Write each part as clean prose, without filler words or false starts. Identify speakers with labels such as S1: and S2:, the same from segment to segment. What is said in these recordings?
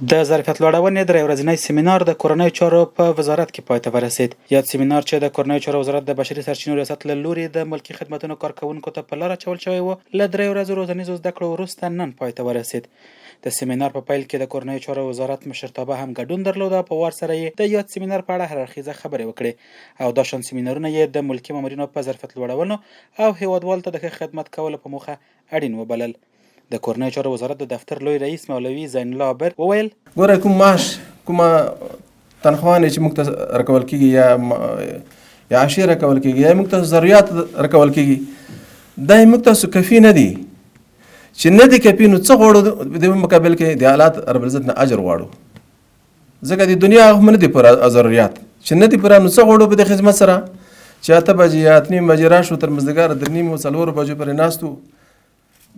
S1: د ظرفیت لوړونې درې ورځنی سیمینار د کورنیو چارو په وزارت کې پای ته ورسید. یاد سیمینار چې د کورنیو چارو وزارت د بشري سرچینو ریاست له لوري د ملکي خدمتونو کارکوونکو ته په لاره اچول شوی و، له درې ورځو روزنیزو زده کړو وروسته نن پای ته ورسید. د سیمینار په پیل کې د کورنیو چارو وزارت مشرتابه هم ګډون درلود او په وار سره یې د یاد سیمینار په اړه هر اړخیزه خبرې وکړې او دا شان سیمینارونه یې د ملکي مامورینو په ظرفیت لوړولو او هیوادوالو ته د ښه خدمت کولو په موخه اړین وبلل. د کورنیو چارو وزارت د دفتر لوی رئیس مولوي زین الله عابر وویل:
S2: ګوره کوم معاش کومه تنخواه چې موږ ته راکول کېږي یا عشیه راکول کېږي یا موږ ته ضرورت راکول کېږي، دا موږ ته کفي نه دي. چې نه دي کفي نو څه غواړو د مقابل کې د الله رب العزت نه اجر غواړو، ځکه د دنیا هم نه دي پر ضرورت چې نه دي پر نو څه غواړو په دې خدمت سره چې 8 بجې یا 8 بجې راشو تر مازدیګر 3 څلور بجې پورې ناستو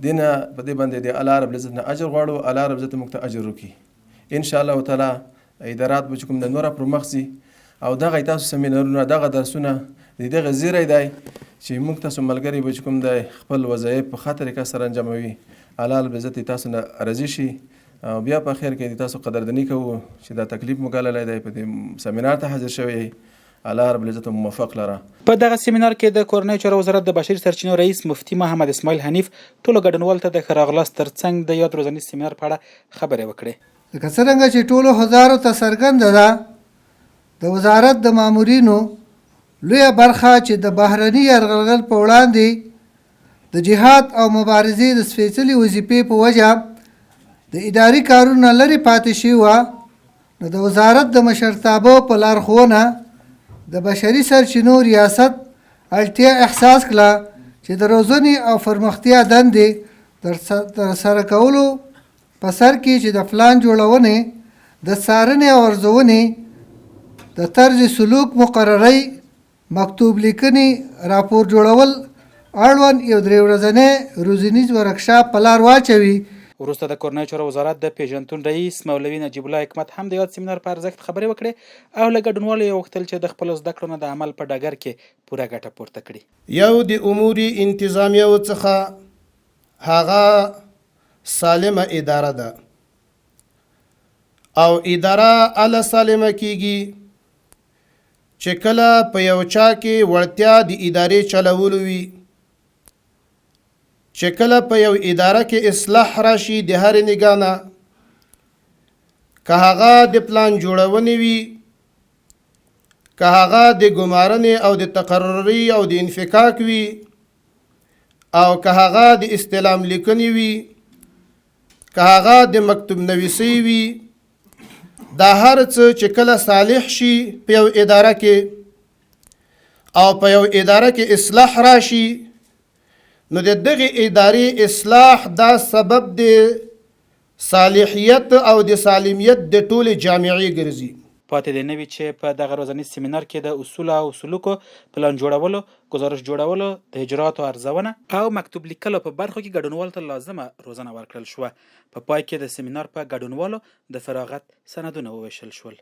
S2: دینه په دې باندې د الله رب العزت نه اجر غواړو. الله رب العزت موږ ته اجر وکړي ان شاء الله تعالی. ادارات به کوم د نور پر مخسي او دغه تاسو سیمینارونه دغه درسونه دغه زیری دی چې موږ تاسو ملګری به کوم د خپل وظایف په خاطر کې سره انجاموي. الله رب العزت تاسو نه راضي شي او بیا په خیر کې تاسو قدردانی کوو چې دا تکلیف مګاللای دی په دې سیمینار ته حاضر شوی. الله رب العزت موفق لره.
S1: په دغه سیمینار کې د کورنیو چارو وزارت د بشري سرچینو رئیس مفتي محمد اسماعیل حنیف ټولو ګډونوالو ته د ښه راغلاست ترڅنګ د یاد روزنیز سیمینار په اړه خبرې وکړې.
S3: لکه څرنګه چې ټولو هزارو ته څرګنده ده د وزارت د مامورینو لویه برخه چې د بهرني یرغلګر په وړاندې د جهاد او مبارزې د سپېڅلې وظیفې په وجه د اداري کارونه لرې پاتې شوي وه، نو د وزارت د مشرتابه په لارښوونه د بشري سرچینو ریاست اړتیا احساس کړه چې د روزنې او پرمختیا دندې ترسره کولو په سر کې چې د پلان جوړونې د څارنې او ارزونې د طرز سلوک مقررۍ مکتوب لیکنې راپور جوړول اړوند یو 3 ورځنی روزنیز ورکشاپ په لار واچوي.
S1: وروسته د کورنیو چارو وزارت د پیژنتون رئیس مولوي نجیب الله حکمت هم د یاد سیمینار په ارزښت خبرې وکړې او له ګډونوالو یې وغوښتل چې د خپلو زده کړو نه د عمل په ډګر کې پوره ګټه پورته کړي.
S4: یو د امور انتظامیه څخه هغه سالمه اداره ده او اداره اله سالمه کیږي چې کله په یو چا کې وړتیا د ادارې چلولو وي، چې کله په یو اداره کې اصلاح راشي د هر نگاه نه، که هغه د پلان جوړونې وي، که هغه د ګمارنې او د تقرري او د انفکاک وي، او که هغه د استلام لیکنې وي، که هغه د مکتوب نویسي وي، دا هر څه چې کله صالح شي په یو اداره کې او په یو اداره کې اصلاح راشي، نو د دغه ادارې اصلاح دا سبب د صالحیت او د سالمیت د ټولې جامعې ګرځي.
S1: پاتې دی نوي چې په دغه روزنیز سیمینار کې د اصول او سلوکو پلان جوړولو، ګزارش جوړولو، د اجرااتو ارزونه او مکتوب لیکلو په برخو کې ګډونوالو ته لازمه روزنه ورکړل شوه. په پای کې د سیمینار په ګډونوالو د فراغت سندونه وویشل شول.